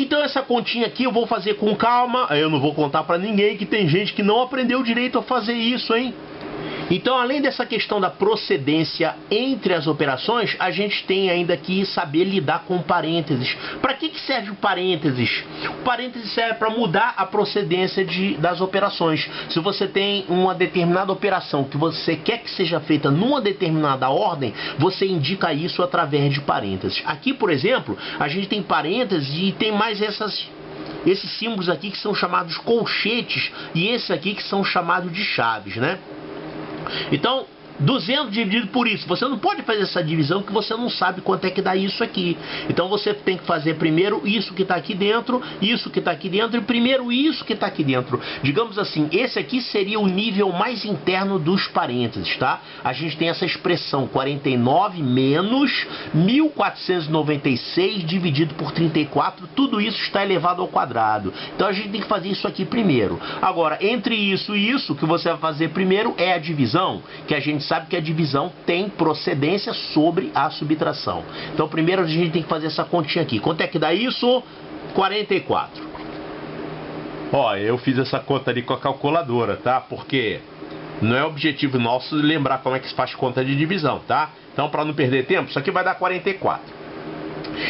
Então essa continha aqui eu vou fazer com calma, eu não vou contar para ninguém que tem gente que não aprendeu direito a fazer isso, hein? Então, além dessa questão da procedência entre as operações, a gente tem ainda que saber lidar com parênteses. Para que serve o parênteses? O parênteses serve para mudar a procedência das operações. Se você tem uma determinada operação que você quer que seja feita numa determinada ordem, você indica isso através de parênteses. Aqui, por exemplo, a gente tem parênteses e tem mais esses símbolos aqui que são chamados colchetes e esses aqui que são chamados de chaves, né? Então, 200 dividido por isso, você não pode fazer essa divisão que você não sabe quanto é que dá isso aqui. Então você tem que fazer primeiro isso que está aqui dentro, isso que está aqui dentro e primeiro isso que está aqui dentro. Digamos assim, esse aqui seria o nível mais interno dos parênteses, tá? A gente tem essa expressão 49 menos 1496 dividido por 34, tudo isso está elevado ao quadrado. Então a gente tem que fazer isso aqui primeiro. Agora, entre isso e isso, o que você vai fazer primeiro é a divisão, que a gente sabe que a divisão tem procedência sobre a subtração. Então primeiro a gente tem que fazer essa continha aqui. Quanto é que dá isso? 44. Ó, eu fiz essa conta ali com a calculadora, tá? Porque não é objetivo nosso lembrar como é que se faz conta de divisão, tá? Então, para não perder tempo, isso aqui vai dar 44.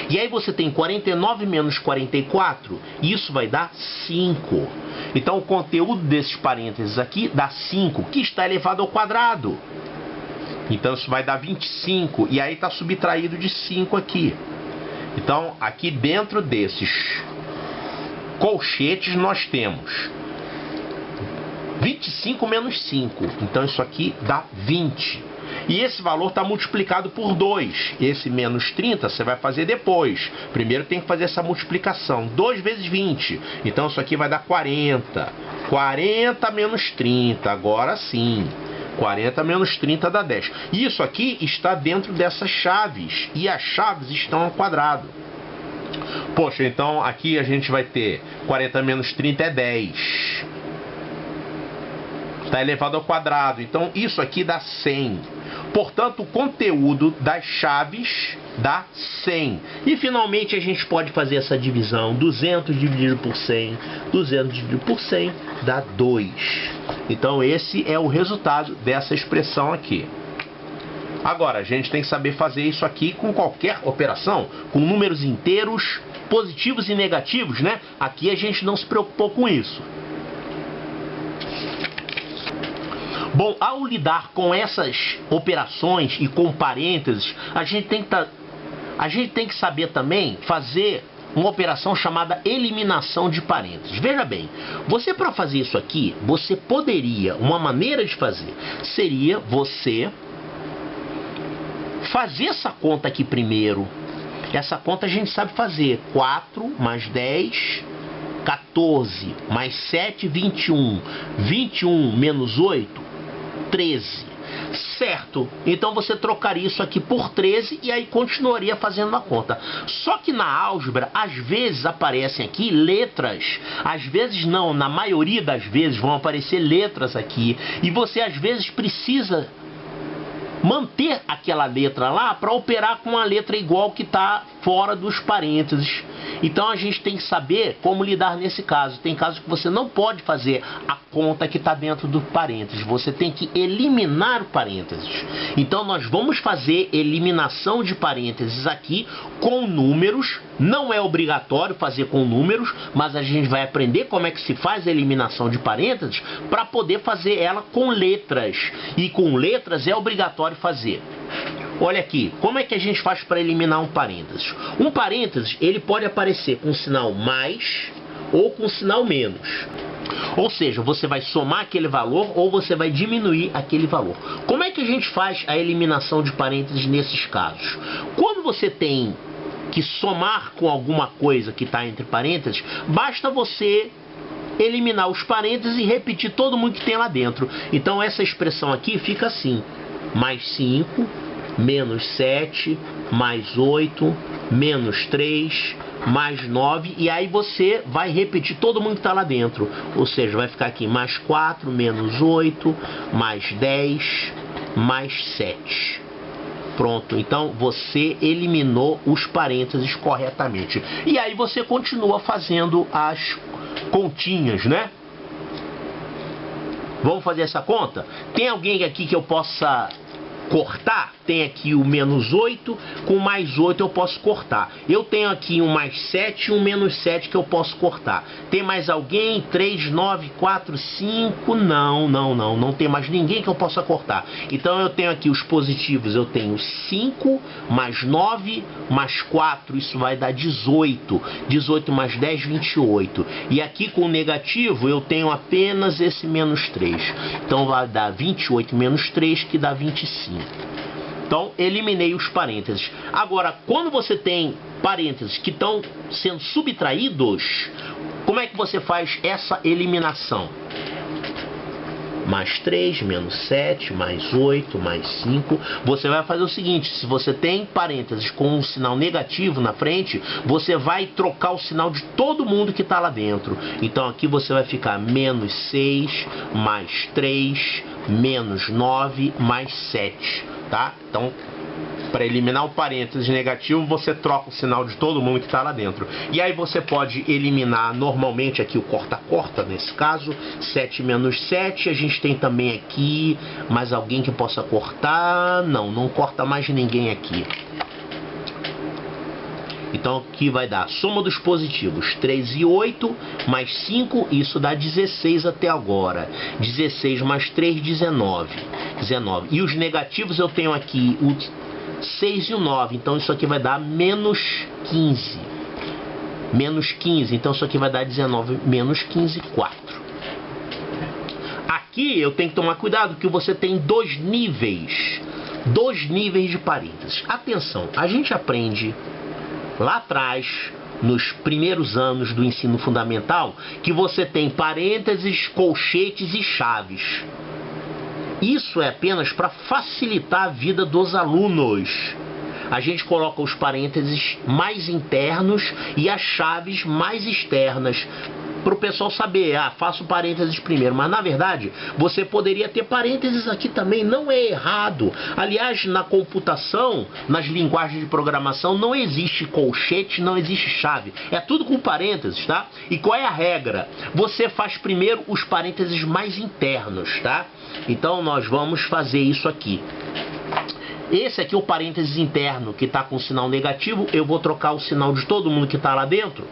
E aí você tem 49 menos 44, isso vai dar 5. Então o conteúdo desses parênteses aqui dá 5, que está elevado ao quadrado. Então isso vai dar 25, e aí está subtraído de 5 aqui. Então aqui dentro desses colchetes nós temos 25 menos 5, então isso aqui dá 20. E esse valor está multiplicado por 2. Esse menos 30 você vai fazer depois. Primeiro tem que fazer essa multiplicação. 2 vezes 20. Então isso aqui vai dar 40. 40 menos 30. Agora sim. 40 menos 30 dá 10. Isso aqui está dentro dessas chaves. E as chaves estão ao quadrado. Poxa, então aqui a gente vai ter 40 menos 30 é 10. Está elevado ao quadrado. Então isso aqui dá 100. Portanto, o conteúdo das chaves dá 100. E finalmente a gente pode fazer essa divisão. 200 dividido por 100. 200 dividido por 100 dá 2. Então esse é o resultado dessa expressão aqui. Agora, a gente tem que saber fazer isso aqui com qualquer operação, com números inteiros, positivos e negativos, né? Aqui a gente não se preocupou com isso. Bom, ao lidar com essas operações e com parênteses, a gente tem que saber também fazer uma operação chamada eliminação de parênteses. Veja bem, você para fazer isso aqui, você poderia, uma maneira de fazer, seria você fazer essa conta aqui primeiro. Essa conta a gente sabe fazer. 4 mais 10, 14 mais 7, 21. 21 menos 8, 13. Certo, então você trocaria isso aqui por 13 e aí continuaria fazendo a conta. Só que na álgebra, às vezes aparecem aqui letras, às vezes não, na maioria das vezes vão aparecer letras aqui, e você às vezes precisa manter aquela letra lá para operar com uma letra igual que está fora dos parênteses. Então a gente tem que saber como lidar nesse caso. Tem casos que você não pode fazer a conta que está dentro do parênteses. Você tem que eliminar o parênteses. Então nós vamos fazer eliminação de parênteses aqui com números. Não é obrigatório fazer com números, mas a gente vai aprender como é que se faz a eliminação de parênteses para poder fazer ela com letras. E com letras é obrigatório fazer. Olha aqui, como é que a gente faz para eliminar um parênteses? Um parênteses, ele pode aparecer com sinal mais ou com sinal menos. Ou seja, você vai somar aquele valor ou você vai diminuir aquele valor. Como é que a gente faz a eliminação de parênteses nesses casos? Quando você tem que somar com alguma coisa que está entre parênteses, basta você eliminar os parênteses e repetir todo mundo que tem lá dentro. Então essa expressão aqui fica assim: mais 5, menos 7, mais 8, menos 3, mais 9, e aí você vai repetir todo mundo que está lá dentro. Ou seja, vai ficar aqui mais 4, menos 8, mais 10, mais 7. Pronto, então você eliminou os parênteses corretamente. E aí você continua fazendo as continhas, né? Vamos fazer essa conta? Tem alguém aqui que eu possa cortar? Tem aqui o menos 8, com mais 8 eu posso cortar. Eu tenho aqui um mais 7 e um menos 7 que eu posso cortar. Tem mais alguém? 3, 9, 4, 5... Não tem mais ninguém que eu possa cortar. Então eu tenho aqui os positivos, eu tenho 5, mais 9, mais 4, isso vai dar 18. 18 mais 10, 28. E aqui com o negativo eu tenho apenas esse menos 3. Então vai dar 28 menos 3, que dá 25. Então, eliminei os parênteses. Agora, quando você tem parênteses que estão sendo subtraídos, como é que você faz essa eliminação? Mais 3, menos 7, mais 8, mais 5. Você vai fazer o seguinte, se você tem parênteses com um sinal negativo na frente, você vai trocar o sinal de todo mundo que está lá dentro. Então aqui você vai ficar menos 6, mais 3, menos 9, mais 7. Tá? Então, para eliminar o parênteses negativo, você troca o sinal de todo mundo que está lá dentro. E aí você pode eliminar normalmente aqui o corta-corta, nesse caso, 7 menos 7. A gente tem também aqui mais alguém que possa cortar. Não corta mais ninguém aqui. Então aqui vai dar soma dos positivos, 3 e 8, mais 5, isso dá 16 até agora. 16 mais 3, 19. E os negativos eu tenho aqui o 6 e o 9, então isso aqui vai dar menos 15. Menos 15, então isso aqui vai dar 19, menos 15, 4. Aqui eu tenho que tomar cuidado, porque você tem dois níveis de parênteses. Atenção, a gente aprende lá atrás, nos primeiros anos do ensino fundamental, que você tem parênteses, colchetes e chaves. Isso é apenas para facilitar a vida dos alunos. A gente coloca os parênteses mais internos e as chaves mais externas, para o pessoal saber, faço parênteses primeiro, mas na verdade você poderia ter parênteses aqui também, não é errado. Aliás, na computação, nas linguagens de programação, não existe colchete, não existe chave, é tudo com parênteses, tá? E qual é a regra? Você faz primeiro os parênteses mais internos, tá? Então nós vamos fazer isso aqui. Esse aqui é o parênteses interno, que está com sinal negativo, eu vou trocar o sinal de todo mundo que está lá dentro.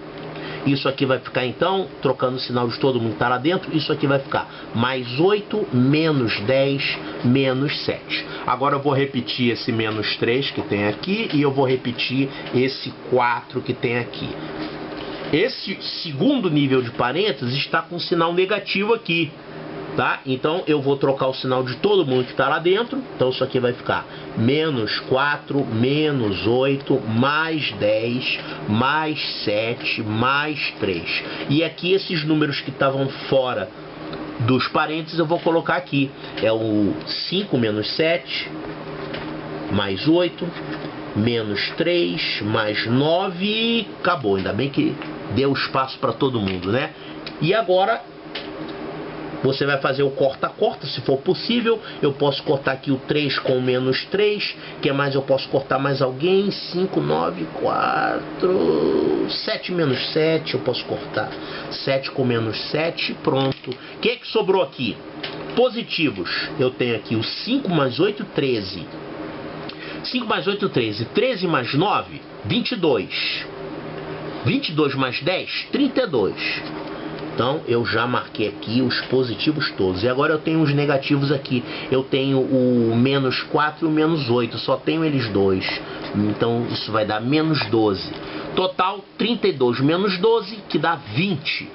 Isso aqui vai ficar então, trocando o sinal de todo mundo que está lá dentro, isso aqui vai ficar mais 8, menos 10, menos 7. Agora eu vou repetir esse menos 3 que tem aqui e eu vou repetir esse 4 que tem aqui. Esse segundo nível de parênteses está com sinal negativo aqui. Tá? Então eu vou trocar o sinal de todo mundo que está lá dentro. Então isso aqui vai ficar menos 4, menos 8, mais 10, mais 7, mais 3. E aqui esses números que estavam fora dos parênteses eu vou colocar aqui. É o 5 menos 7, mais 8, menos 3, mais 9 e acabou. Ainda bem que deu espaço para todo mundo, né? E agora você vai fazer o corta-corta, se for possível. Eu posso cortar aqui o 3 com o menos 3. Que mais eu posso cortar mais alguém? 5, 9, 4... 7 menos 7. Eu posso cortar 7 com menos 7. Pronto. O que é que sobrou aqui? Positivos. Eu tenho aqui o 5 mais 8, 13. 5 mais 8, 13. 13 mais 9, 22. 22 mais 10, 32. Então eu já marquei aqui os positivos todos. E agora eu tenho os negativos aqui. Eu tenho o menos 4 e o menos 8. Só tenho eles dois. Então isso vai dar menos 12. Total 32 menos 12, que dá 20.